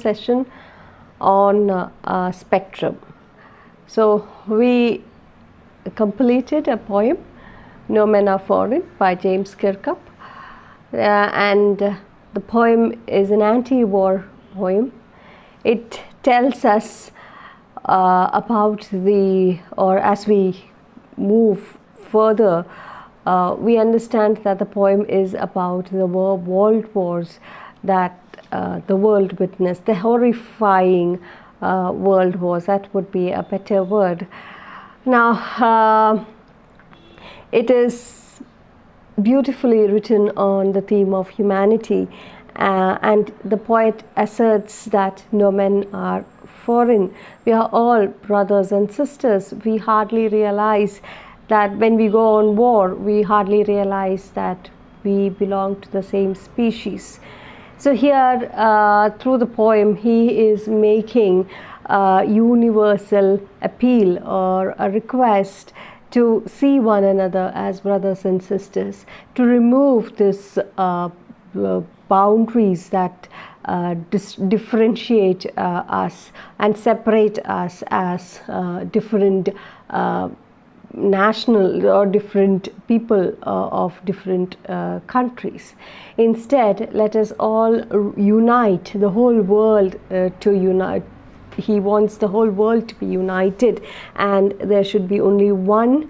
session on spectrum. So we completed a poem, Neena Foreign, by James Kirkup, and the poem is an anti-war poem. It tells us about as we move further, we understand that the poem is about the world wars that the world witnessed, the horrifying world wars, that would be a better word. Now, it is beautifully written on the theme of humanity, and the poet asserts that no men are foreign. We are all brothers and sisters. We hardly realize that when we go on war, we hardly realize that we belong to the same species. So here, through the poem, he is making a universal appeal or a request to see one another as brothers and sisters, to remove this boundaries that differentiate us and separate us as different national or different people of different countries. Instead, let us all unite the whole world to unite. He wants the whole world to be united, and there should be only one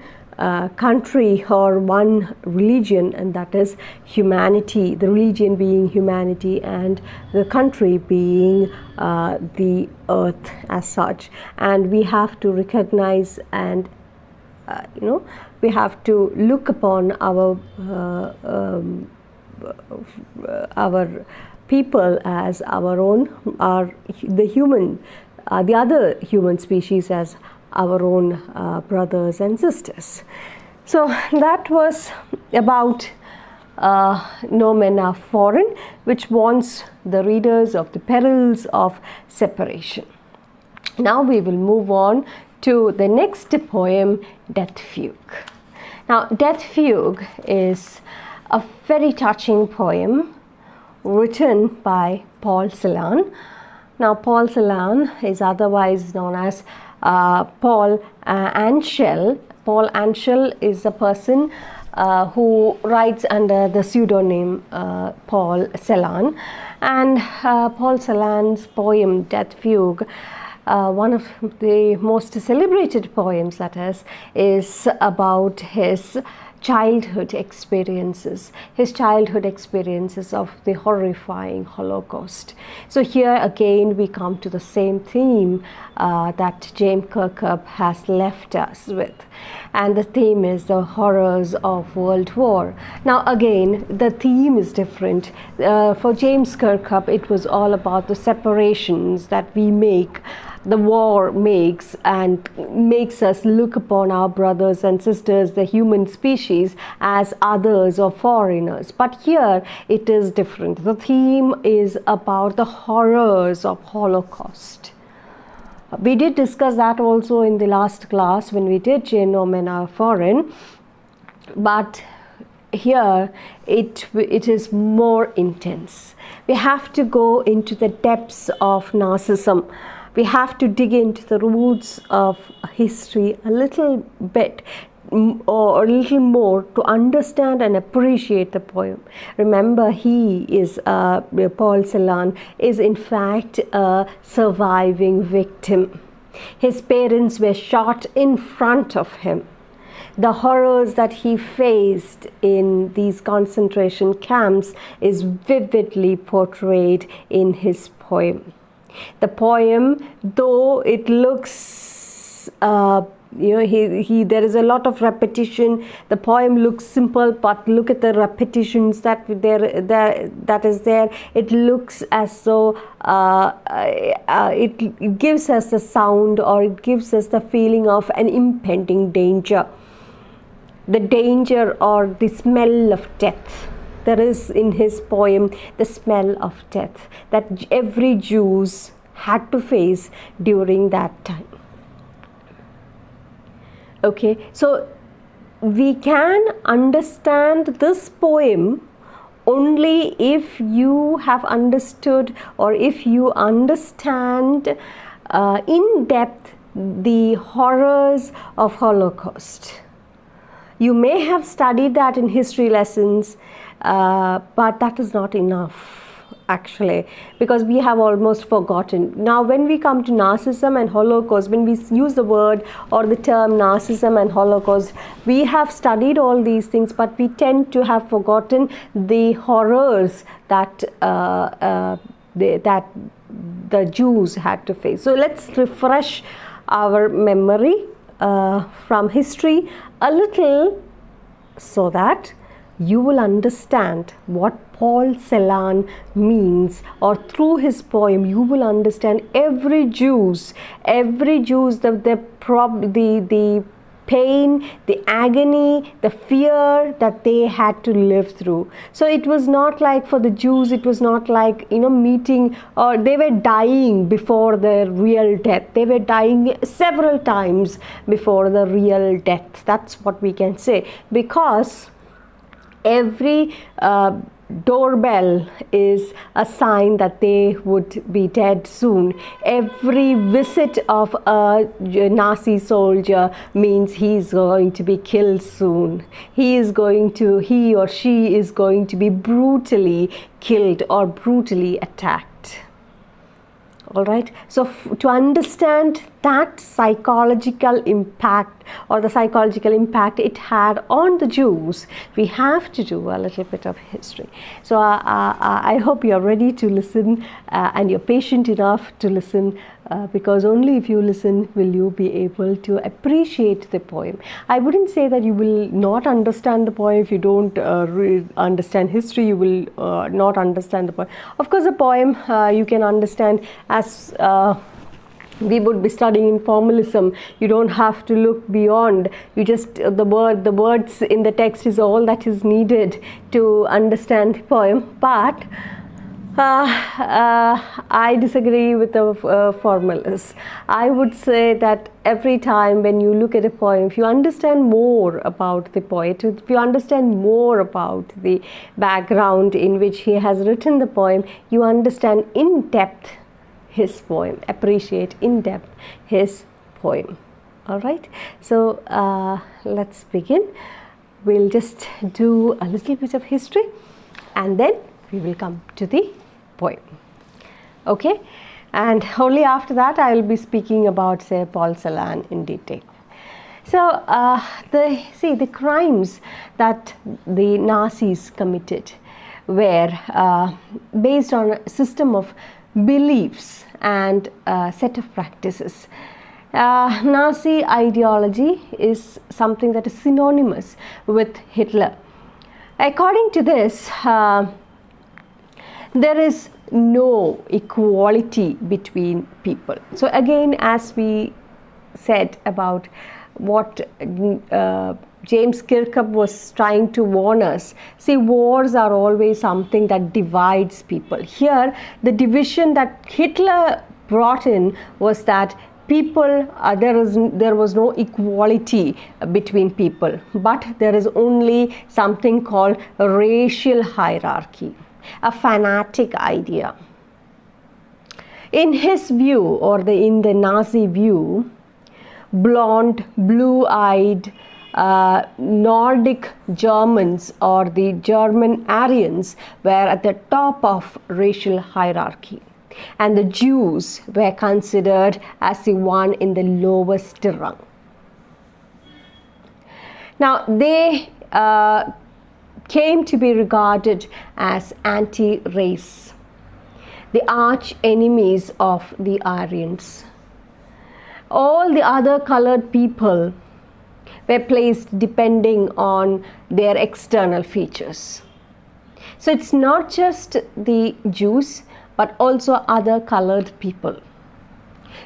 country or one religion, and that is humanity, the religion being humanity and the country being the earth as such. And we have to recognize and we have to look upon our people as our own, the other human species as our own brothers and sisters. So that was about No Men Are Foreign, which warns the readers of the perils of separation. Now we will move on to the next poem, Death Fugue. Now, Death Fugue is a very touching poem written by Paul Celan. Now, Paul Celan is otherwise known as Paul Anschel. Paul Anschel is a person who writes under the pseudonym Paul Celan, and Paul Celan's poem Death Fugue, one of the most celebrated poems, that is about his childhood experiences of the horrifying Holocaust. So here again we come to the same theme that James Kirkup has left us with, and the theme is the horrors of World War. Now again, the theme is different. For James Kirkup, it was all about the separations that we make, the war makes, and makes us look upon our brothers and sisters, the human species, as others or foreigners. But here it is different. The theme is about the horrors of Holocaust. We did discuss that also in the last class when we did No Men Are Foreign, but here it is more intense. We have to go into the depths of Nazism. We have to dig into the roots of history a little bit or a little more to understand and appreciate the poem. Remember, Paul Celan is in fact a surviving victim. His parents were shot in front of him. The horrors that he faced in these concentration camps is vividly portrayed in his poem. The poem, though it looks, there is a lot of repetition. The poem looks simple, but look at the repetitions that is there. It looks as though it gives us the sound, or it gives us the feeling of an impending danger. The danger or the smell of death. There is in his poem the smell of death that every Jew had to face during that time. Okay, so we can understand this poem only if you have understood, or if you understand in depth the horrors of Holocaust. You may have studied that in history lessons, but that is not enough actually, because we have almost forgotten. Now when we come to Nazism and Holocaust, when we use the word or the term Nazism and Holocaust, we have studied all these things, but we tend to have forgotten the horrors that the Jews had to face. So let's refresh our memory from history a little, so that you will understand what Paul Celan means, or through his poem you will understand every Jews, the pain, the agony, the fear that they had to live through. So it was not like, for the Jews, it was not like, meeting, or they were dying before the real death. They were dying several times before the real death. That's what we can say, because every doorbell is a sign that they would be dead soon. Every visit of a Nazi soldier means he's going to be killed soon. He or she is going to be brutally killed or brutally attacked. All right. So to understand that psychological impact, or the psychological impact it had on the Jews, we have to do a little bit of history. So I hope you're ready to listen, and you're patient enough to listen, because only if you listen will you be able to appreciate the poem. I wouldn't say that you will not understand the poem. If you don't understand history, you will not understand the poem. Of course, a poem you can understand as we would be studying in formalism. You don't have to look beyond. You just, the words in the text is all that is needed to understand the poem. But I disagree with the formalists. I would say that every time when you look at a poem, if you understand more about the poet, if you understand more about the background in which he has written the poem, you understand in depth his poem, appreciate in depth his poem. All right, so let's begin. We'll just do a little bit of history, and then we will come to the poem. Okay, and only after that I will be speaking about, say, Paul Celan in detail. So the crimes that the Nazis committed were based on a system of beliefs and a set of practices. Nazi ideology is something that is synonymous with Hitler. According to this, there is no equality between people. So again, as we said about what James Kirkup was trying to warn us, see, wars are always something that divides people. Here, the division that Hitler brought in was that people, there was no equality between people, but there is only something called racial hierarchy, a fanatic idea. In his view, or in the Nazi view, blonde, blue-eyed Nordic Germans, or the German Aryans, were at the top of racial hierarchy, and the Jews were considered as the one in the lowest rung. Now, they came to be regarded as anti-race, the arch enemies of the Aryans. All the other colored people were placed depending on their external features. So it's not just the Jews, but also other colored people.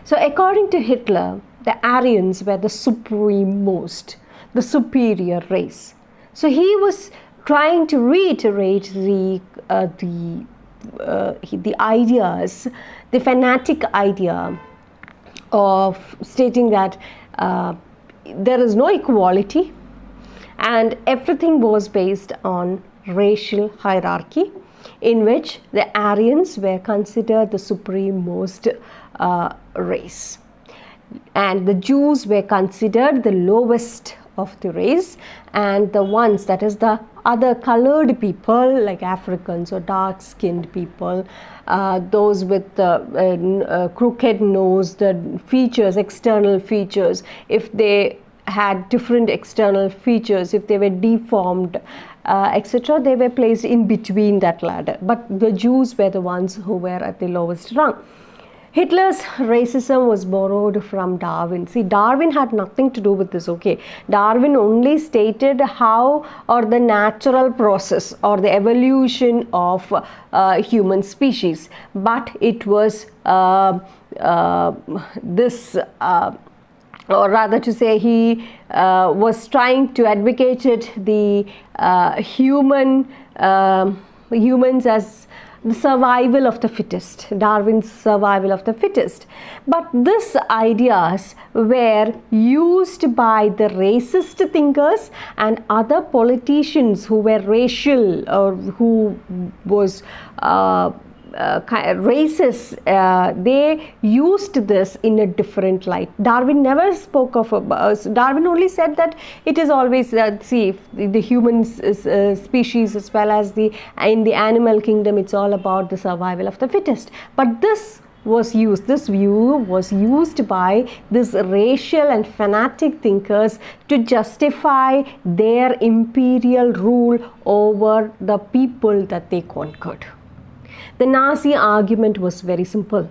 So according to Hitler, the Aryans were the supremost, the superior race. So he was trying to reiterate the ideas, the fanatic idea of stating that there is no equality and everything was based on racial hierarchy in which the Aryans were considered the supremost race, and the Jews were considered the lowest of the race, and the ones, that is the other colored people like Africans or dark skinned people, those with crooked nose, the features, external features, if they had different external features, if they were deformed, etc., they were placed in between that ladder. But the Jews were the ones who were at the lowest rung. Hitler's racism was borrowed from Darwin. See, Darwin had nothing to do with this, okay? Darwin only stated how, or the natural process or the evolution of human species. But it was or rather to say, he was trying to advocate the humans as the survival of the fittest, Darwin's survival of the fittest. But these ideas were used by the racist thinkers and other politicians who were racial or who was racist. They used this in a different light. Darwin never spoke of Darwin only said that it is always see, the human species as well as in the animal kingdom, it's all about the survival of the fittest. But this view was used by these racial and fanatic thinkers to justify their imperial rule over the people that they conquered. The Nazi argument was very simple.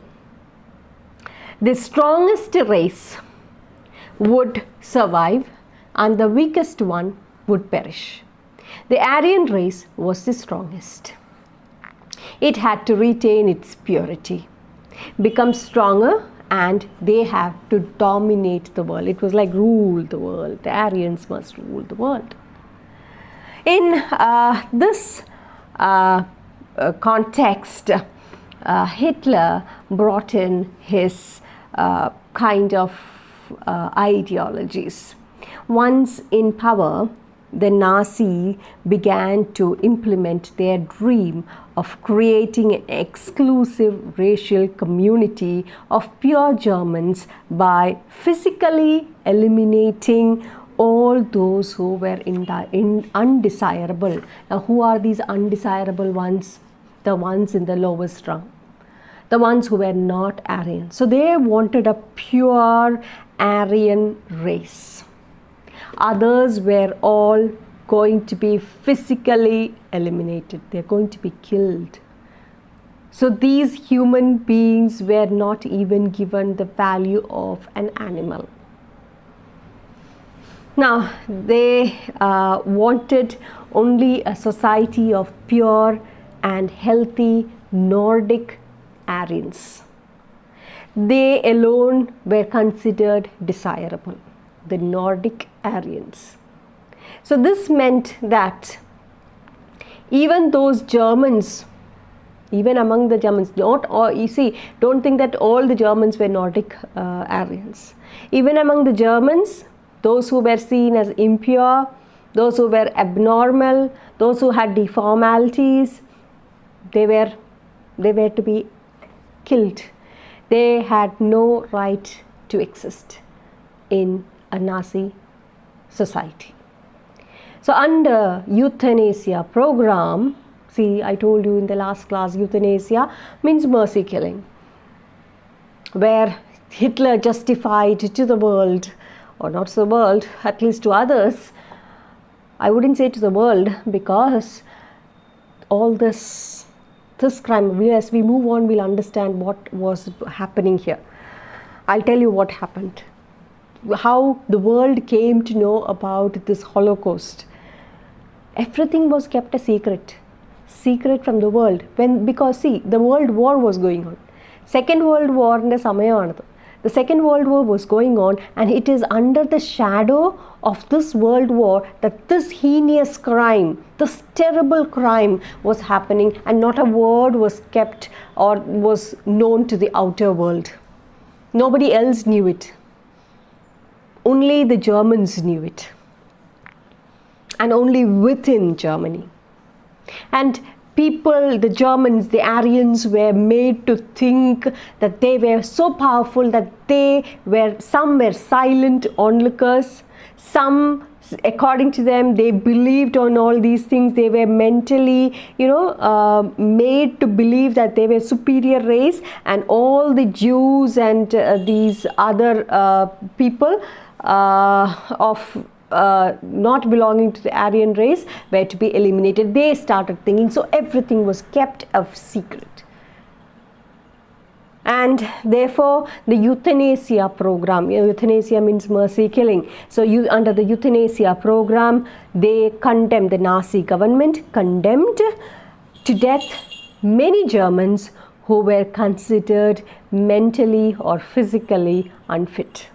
The strongest race would survive and the weakest one would perish. The Aryan race was the strongest. It had to retain its purity, become stronger, and they have to dominate the world. It was like rule the world. The Aryans must rule the world. In this context, Hitler brought in his kind of ideologies. Once in power, the Nazis began to implement their dream of creating an exclusive racial community of pure Germans by physically eliminating all those who were undesirable. Now, who are these undesirable ones? The ones in the lowest rung, the ones who were not Aryan. So they wanted a pure Aryan race. Others were all going to be physically eliminated. They're going to be killed. So these human beings were not even given the value of an animal. Now, they wanted only a society of pure and healthy Nordic Aryans. They alone were considered desirable, the Nordic Aryans. So this meant that even those Germans, even among the Germans, not all, you see, don't think that all the Germans were Nordic Aryans. Even among the Germans, those who were seen as impure, those who were abnormal, those who had deformalities, they were to be killed. They had no right to exist in a Nazi society. So under euthanasia program, see, I told you in the last class, euthanasia means mercy killing, where Hitler justified to the world, or not to the world, at least to others. I wouldn't say to the world, because all this crime, as we move on, we'll understand what was happening here. I'll tell you what happened, how the world came to know about this Holocaust. Everything was kept a secret from the world, because see, the World War was going on. Second World War in the Second World War was going on, and it is under the shadow of this World War that this heinous crime, this terrible crime was happening, and not a word was kept or was known to the outer world. Nobody else knew it. Only the Germans knew it, and only within Germany. And people, the Germans, the Aryans, were made to think that they were so powerful that some were silent onlookers, some, according to them, they believed on all these things. They were mentally, made to believe that they were superior race, and all the Jews and these other people of not belonging to the Aryan race were to be eliminated. They started thinking, so everything was kept a secret. And therefore, the euthanasia program, euthanasia means mercy killing. So under the euthanasia program, they condemned, the Nazi government condemned to death many Germans who were considered mentally or physically unfit.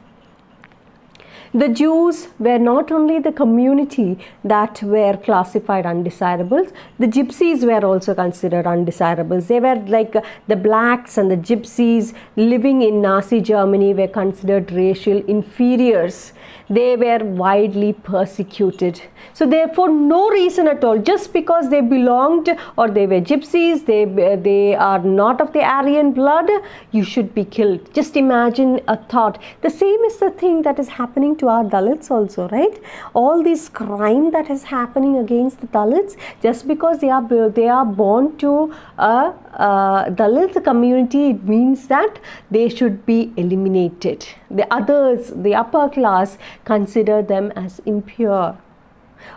The Jews were not only the community that were classified undesirables, the gypsies were also considered undesirables. They were like the blacks and the gypsies living in Nazi Germany were considered racial inferiors. They were widely persecuted. So therefore, no reason at all, just because they belonged or they were gypsies, they are not of the Aryan blood, you should be killed. Just imagine a thought. The same is the thing that is happening to our Dalits also, right? All this crime that is happening against the Dalits, just because they are born to a Dalit community, it means that they should be eliminated. The others, the upper class, consider them as impure.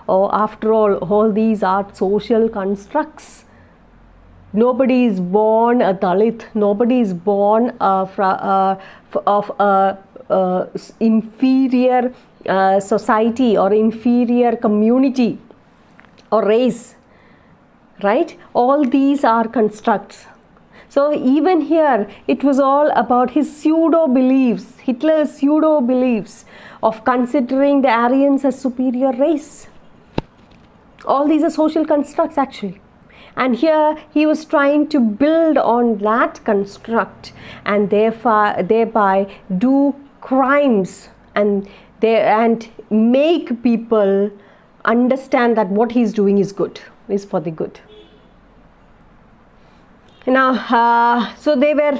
Oh, after all these are social constructs. Nobody is born a Dalit. Nobody is born of inferior society or inferior community or race, right? All these are constructs. So even here, it was all about his pseudo-beliefs, Hitler's pseudo-beliefs of considering the Aryans as superior race. All these are social constructs actually. And here he was trying to build on that construct and thereby do crimes and make people understand that what he's doing is good, is for the good. Now, so they were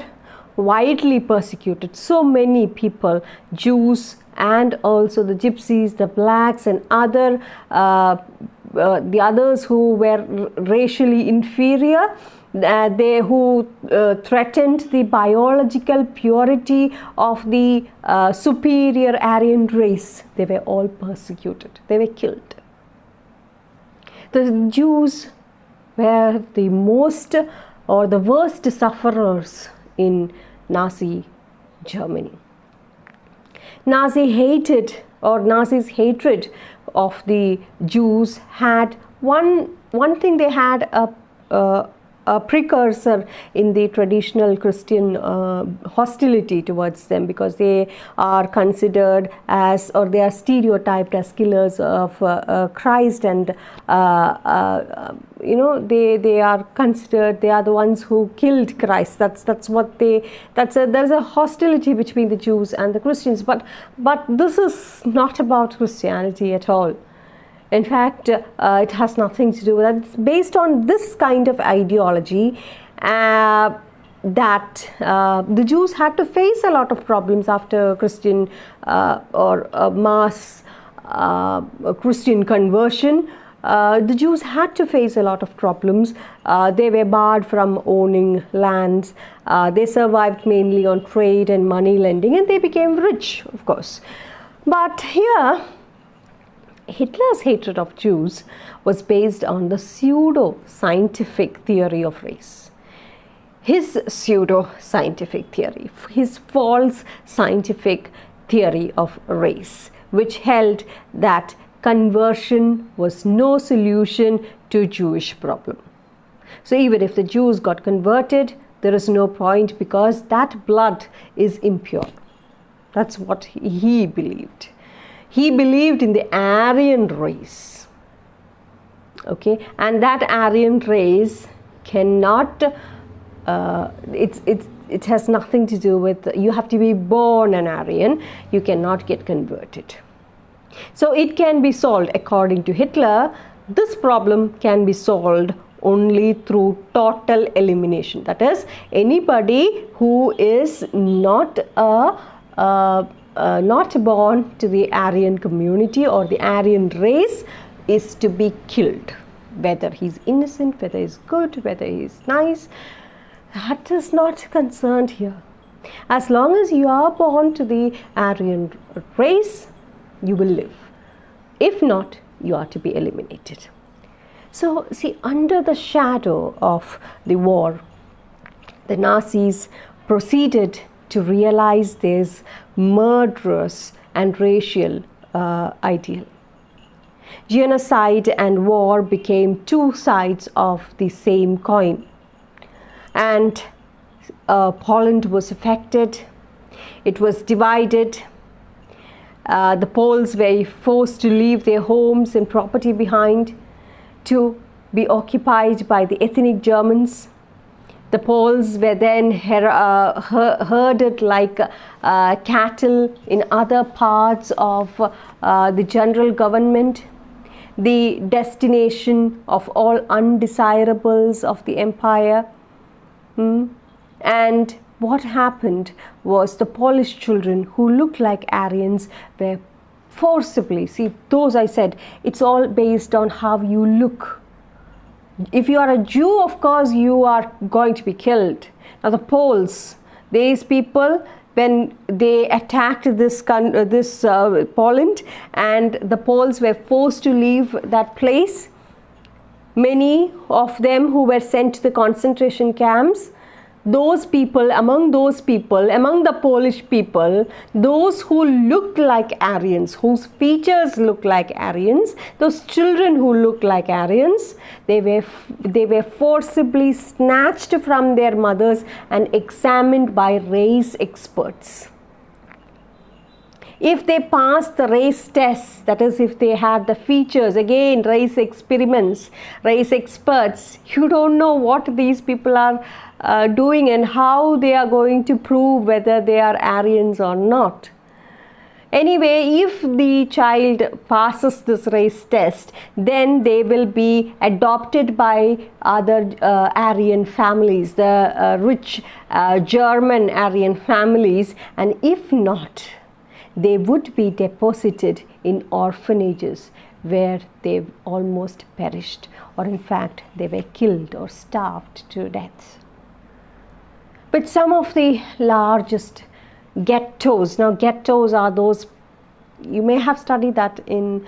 widely persecuted. So many people, Jews and also the gypsies, the blacks and the others who were racially inferior, who threatened the biological purity of the superior Aryan race, they were all persecuted. They were killed. The Jews were the most or the worst sufferers in Nazi Germany. Nazis' hatred of the Jews had one thing. They had a precursor in the traditional Christian hostility towards them, because they are considered as, or they are stereotyped as killers of Christ, and they are considered, they are the ones who killed Christ. There's a hostility between the Jews and the Christians, but this is not about Christianity at all. In fact, it has nothing to do with that. It's based on this kind of ideology that the Jews had to face a lot of problems after Christian mass Christian conversion. The Jews had to face a lot of problems. They were barred from owning lands. They survived mainly on trade and money lending, and they became rich, of course. But here, Hitler's hatred of Jews was based on the pseudo-scientific theory of race. His pseudo-scientific theory, his false scientific theory of race, which held that conversion was no solution to Jewish problem. So even if the Jews got converted, there is no point, because that blood is impure. That's what he believed. He believed in the Aryan race, okay, and that Aryan race cannot. It has nothing to do with, you have to be born an Aryan. You cannot get converted. So it can be solved according to Hitler. This problem can be solved only through total elimination. That is, anybody who is not not born to the Aryan community or the Aryan race is to be killed. Whether he's innocent, whether he's good, whether he's nice, that is not concerned here. As long as you are born to the Aryan race, you will live. If not, you are to be eliminated. So, see, under the shadow of the war, the Nazis proceeded to realize this murderous and racial ideal. Genocide and war became two sides of the same coin. And Poland was affected, it was divided, the Poles were forced to leave their homes and property behind to be occupied by the ethnic Germans. The Poles were then herded like cattle in other parts of the general government. The destination of all undesirables of the empire. And what happened was the Polish children who looked like Aryans were forcibly, see, those I said, it's all based on how you look. If you are a Jew, of course, you are going to be killed. Now the Poles, these people, when they attacked this Poland, and the Poles were forced to leave that place, many of them who were sent to the concentration camps, those people, among the Polish people, those who looked like Aryans, whose features looked like Aryans, those children who looked like Aryans, they were forcibly snatched from their mothers and examined by race experts. If they passed the race tests, that is, if they had the features, again, race experiments, race experts, you don't know what these people are doing and how they are going to prove whether they are Aryans or not. Anyway, if the child passes this race test, then they will be adopted by other Aryan families, the rich German Aryan families, and if not, they would be deposited in orphanages where they almost perished, or in fact they were killed or starved to death. But some of the largest ghettos, now ghettos are those, you may have studied that in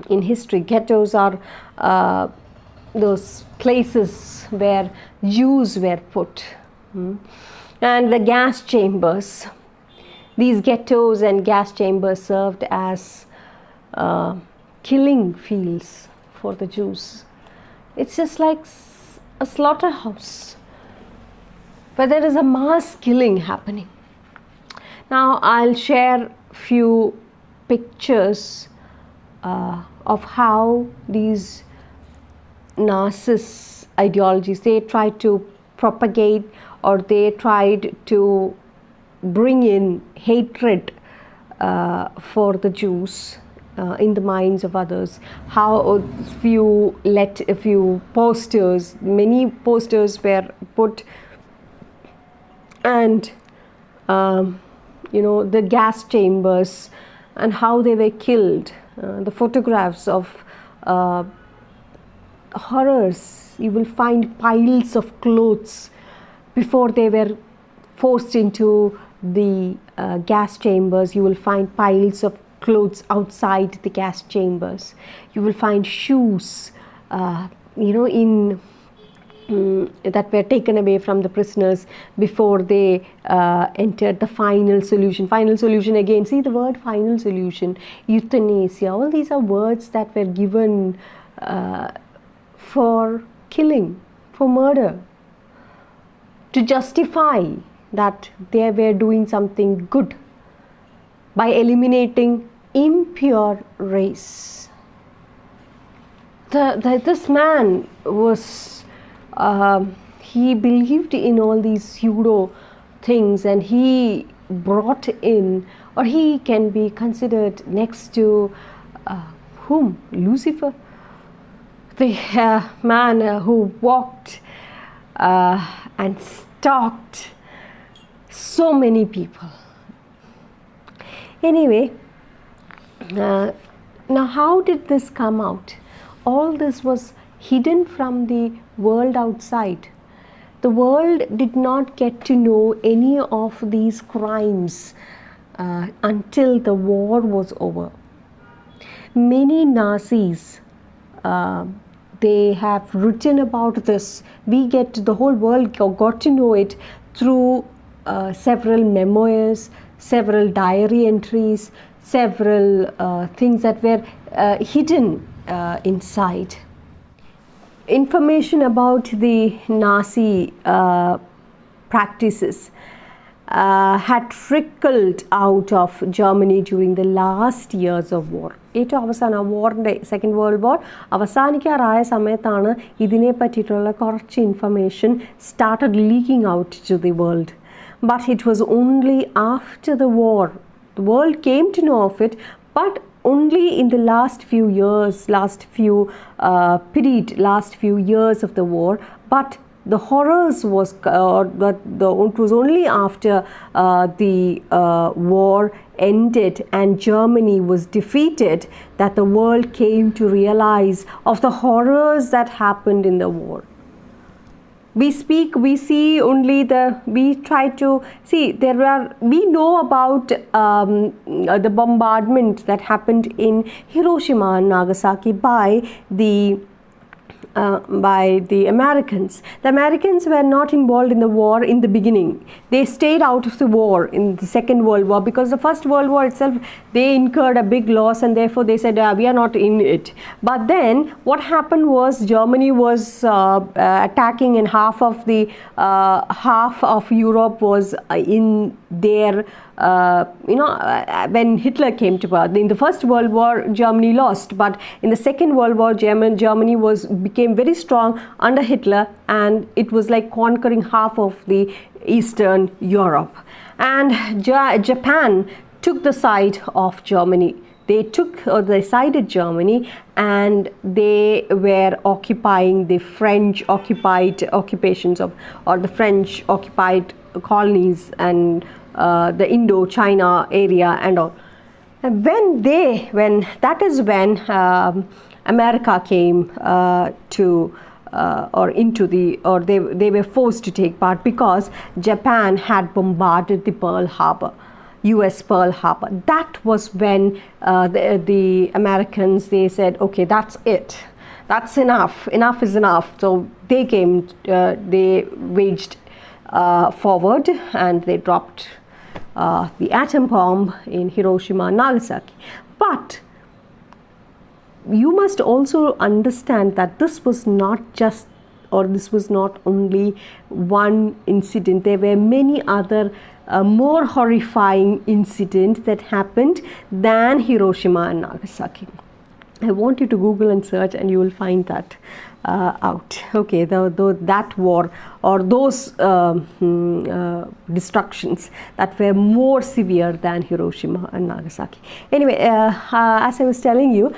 history. Ghettos are those places where Jews were put. And the gas chambers, these ghettos and gas chambers served as killing fields for the Jews. It's just like a slaughterhouse where there is a mass killing happening. Now I'll share few pictures of how these Nazis ideologies, they tried to propagate, or they tried to bring in hatred for the Jews in the minds of others. How a few posters, many posters were put, and the gas chambers and how they were killed, the photographs of horrors. You will find piles of clothes before they were forced into the gas chambers. You will find piles of clothes outside the gas chambers. You will find shoes, in that were taken away from the prisoners before they entered the final solution. Final solution, again, see the word final solution, euthanasia, all these are words that were given for killing, for murder, to justify that they were doing something good by eliminating impure race. This man was, he believed in all these pseudo things, and he brought in, or he can be considered next to whom? Lucifer. the man who walked and stalked so many people. Anyway, now how did this come out? All this was hidden from the world outside. The world did not get to know any of these crimes until the war was over. Many Nazis, they have written about this. The whole world got to know it through several memoirs, several diary entries, several things that were hidden inside. Information about the Nazi practices had trickled out of Germany during the last years of war. ഏറ്റവും അവസാനം വാറിൻ്റെ second world war അവസാനിക്കാറായ സമയത്താണ് ഇതിനെ പറ്റിയിട്ടുള്ള കുറച്ച് information started leaking out to the world. But it was only after the war, the world came to know of it, but only in the last few years, last few years of the war. But the horrors it was only after the war ended and Germany was defeated that the world came to realize of the horrors that happened in the war. We see only we know about the bombardment that happened in Hiroshima and Nagasaki by the Americans. The Americans were not involved in the war in the beginning. They stayed out of the war in the Second World War because the First World War itself, they incurred a big loss and therefore they said we are not in it. But then what happened was Germany was attacking and half of Europe was in their when Hitler came to power. In the First World War, Germany lost, but in the Second World War, Germany became very strong under Hitler, and it was like conquering half of the Eastern Europe. And Japan took the side of Germany. They sided Germany, and they were occupying the French occupations or the French occupied colonies and the Indo-China area and all. And that is when America came they were forced to take part because Japan had bombarded the US Pearl Harbor. That was when the Americans, they said, okay, that's it. That's enough. Enough is enough. So they waged forward and they dropped the atom bomb in Hiroshima and Nagasaki. But you must also understand that this was not only one incident. There were many other more horrifying incidents that happened than Hiroshima and Nagasaki. I want you to Google and search and you will find that out. Okay, that war or those destructions that were more severe than Hiroshima and Nagasaki. Anyway, as I was telling you,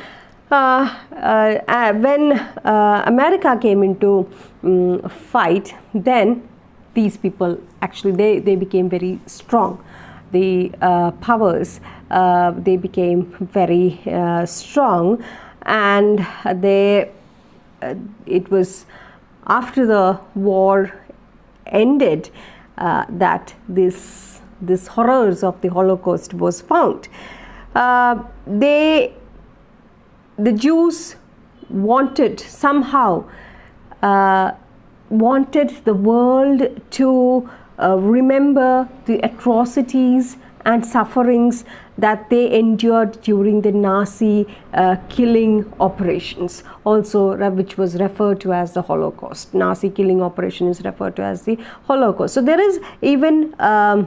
when America came into fight, then these people actually they became very strong. The powers they became very strong, and it was after the war ended that this horrors of the Holocaust was found. The Jews wanted the world to remember the atrocities and sufferings that they endured during the Nazi killing operations, also which was referred to as the Holocaust. Nazi killing operation is referred to as the Holocaust. So there is even there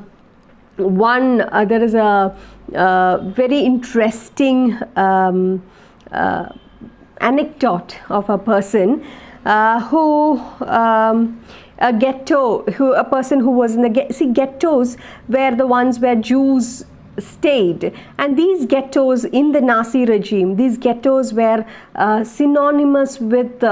is a very interesting anecdote of a person a person who was in the ghettos were the ones where Jews stayed. And these ghettos in the Nazi regime, these ghettos were synonymous with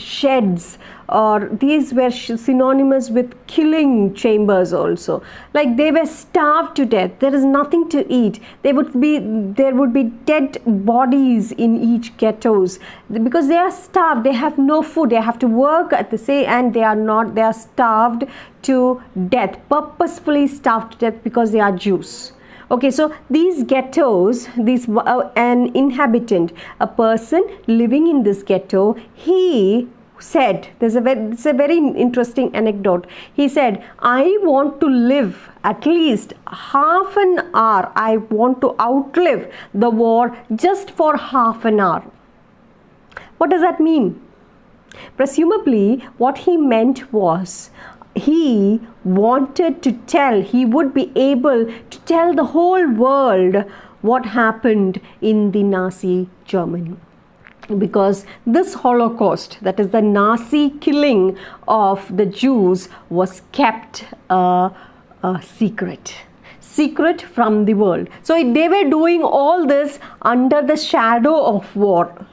sheds, or these were synonymous with killing chambers also. Like, they were starved to death. There is nothing to eat. There would be dead bodies in each ghettos because they are starved. They have no food. They have to work at the same, and they are starved to death, purposefully starved to death because they are Jews. Okay, so these ghettos, an inhabitant, a person living in this ghetto, he said, it's a very interesting anecdote. He said, I want to live at least half an hour. I want to outlive the war just for half an hour. What does that mean? Presumably, what he meant was, he wanted to he would be able to tell the whole world what happened in the Nazi Germany. Because this Holocaust, that is the Nazi killing of the Jews, was kept a secret from the world. So they were doing all this under the shadow of war.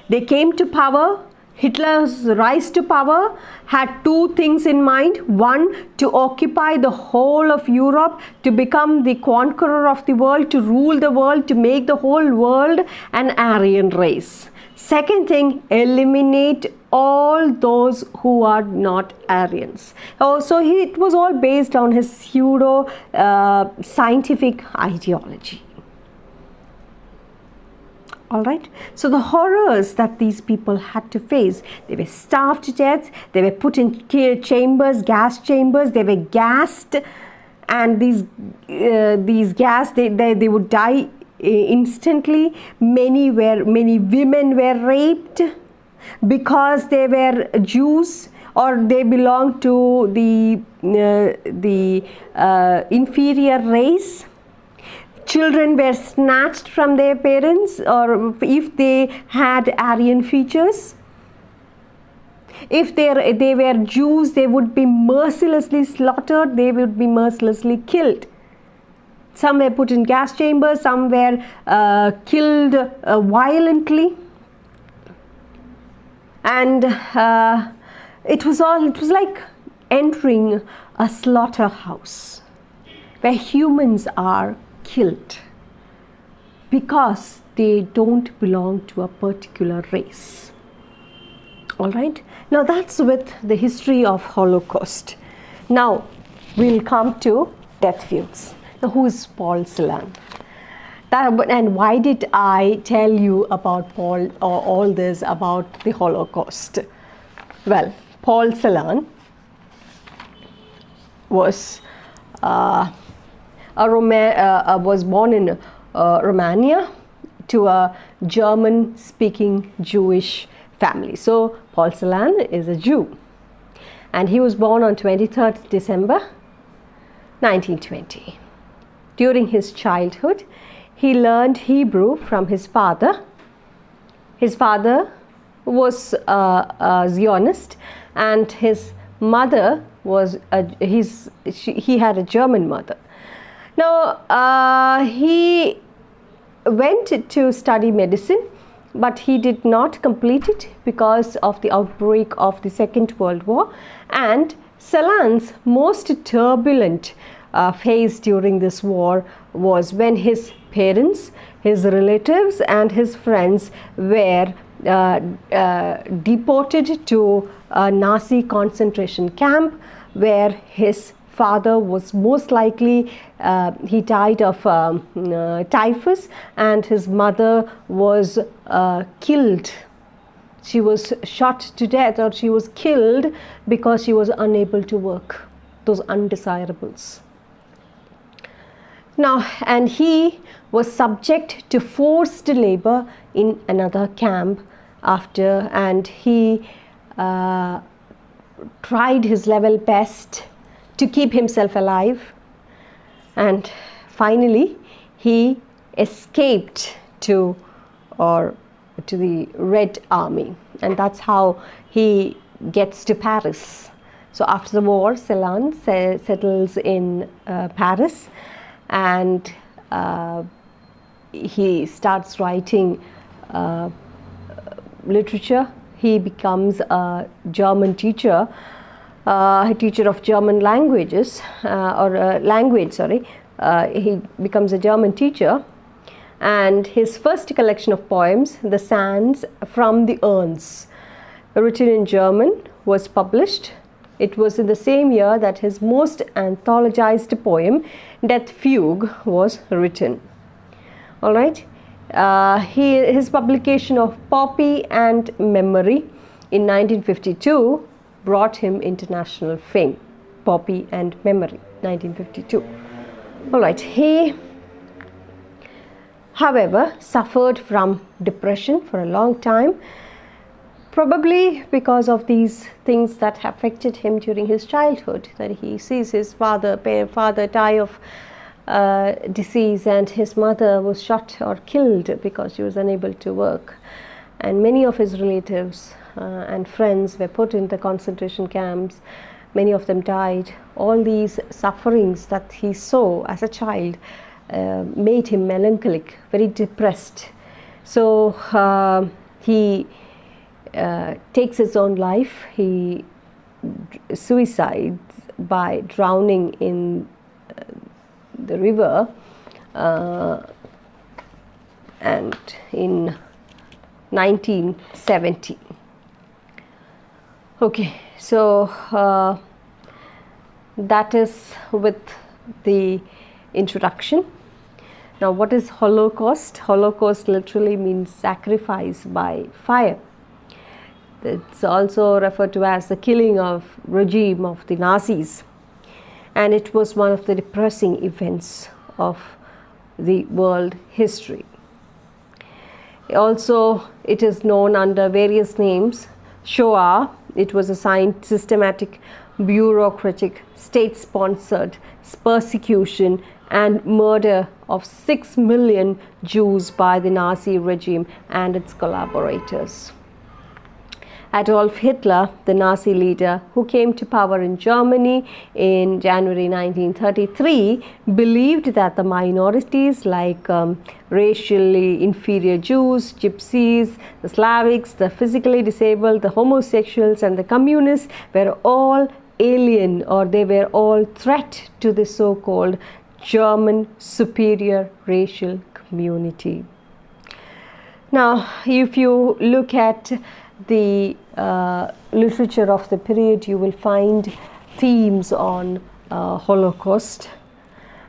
They came to power. Hitler's rise to power had two things in mind. One, to occupy the whole of Europe, to become the conqueror of the world, to rule the world, to make the whole world an Aryan race. Second thing, eliminate all those who are not Aryans. So it was all based on his pseudo scientific ideology. All right. So the horrors that these people had to face, they were starved to death, they were put in chambers, gas chambers, they were gassed, and these gas, they would die instantly. Many women were raped because they were Jews or they belonged to the inferior race. Children were snatched from their parents, or if they had Aryan features. If they were Jews, they would be mercilessly slaughtered, they would be mercilessly killed. Some were put in gas chambers, some were killed violently. And it was like entering a slaughterhouse where humans are killed because they don't belong to a particular race. All right. Now that's with the history of Holocaust. Now we'll come to death views. Now, who is Paul Celan? And why did I tell you about Paul or all this about the Holocaust? Well, Paul Celan was was born in Romania to a German-speaking Jewish family. So Paul Celan is a Jew, and he was born on 23rd December 1920. During his childhood, he learned Hebrew from his father. His father was a Zionist, and his mother was he had a German mother. Now, he went to study medicine, but he did not complete it because of the outbreak of the Second World War. And Celan's most turbulent phase during this war was when his parents, his relatives, and his friends were deported to a Nazi concentration camp, where his father was most likely, he died of typhus, and his mother was killed. She was shot to death, or she was killed because she was unable to work, those undesirables. Now, and he was subject to forced labor in another camp after, and he tried his level best to keep himself alive, and finally he escaped to the Red Army, and that's how he gets to Paris. So after the war, Celan settles in Paris, and he starts writing literature. He becomes a German teacher, a teacher of German languages, he becomes a German teacher, and his first collection of poems, The Sands from the Urns, written in German, was published. It was in the same year that his most anthologized poem, Death Fugue, was written. All right. His publication of Poppy and Memory in 1952 brought him international fame. Poppy and Memory, 1952. All right. He, however, suffered from depression for a long time, probably because of these things that affected him during his childhood, that he sees his father die of disease, and his mother was shot or killed because she was unable to work, and many of his relatives and friends were put in the concentration camps. Many of them died. All these sufferings that he saw as a child made him melancholic, very depressed. So he takes his own life. He suicides by drowning in the river, and in 1970. Okay, so that is with the introduction. Now, what is Holocaust? Holocaust literally means sacrifice by fire. It's also referred to as the killing of regime of the Nazis, and it was one of the depressing events of the world history. Also, it is known under various names. Shoah, it was a systematic, bureaucratic, state-sponsored persecution and murder of 6 million Jews by the Nazi regime and its collaborators. Adolf Hitler, the Nazi leader who came to power in Germany in January 1933, believed that the minorities like racially inferior Jews, Gypsies, the Slavics, the physically disabled, the homosexuals, and the communists were all alien, or they were all threat to the so-called German superior racial community. Now, if you look at the literature of the period, you will find themes on Holocaust,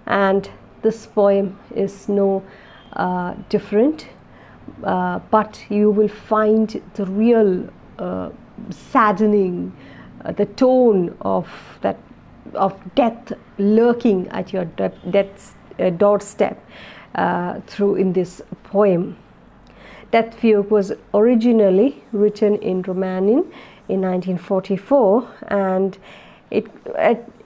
and this poem is no different, but you will find the real saddening, the tone of death lurking at your death's doorstep through in this poem. Death Fugue was originally written in Romanian in 1944, and it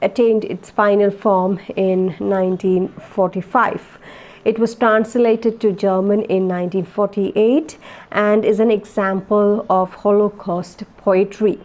attained its final form in 1945. It was translated to German in 1948 and is an example of Holocaust poetry.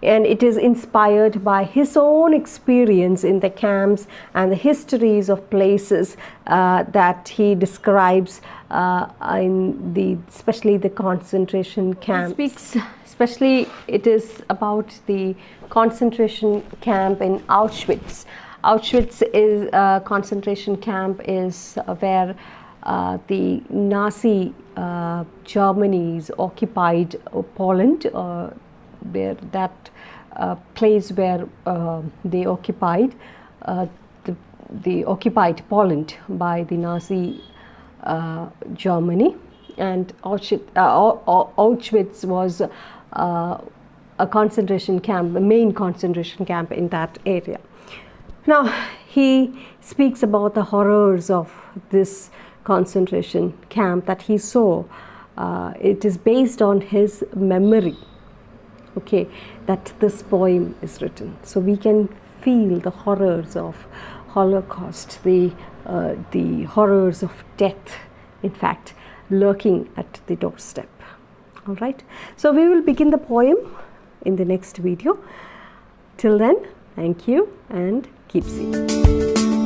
And it is inspired by his own experience in the camps and the histories of places that he describes especially the concentration camps. He speaks, especially it is about the concentration camp in Auschwitz. Auschwitz is a concentration camp, is where the Nazi Germany's occupied Poland, where that place where they occupied the occupied Poland by the Nazi Germany, and Auschwitz was a concentration camp, a main concentration camp in that area. Now, he speaks about the horrors of this concentration camp that he saw. It is based on his memory, okay, that this poem is written. So we can feel the horrors of Holocaust, the horrors of death, in fact, lurking at the doorstep. All right. So we will begin the poem in the next video. Till then, thank you and keep seeing.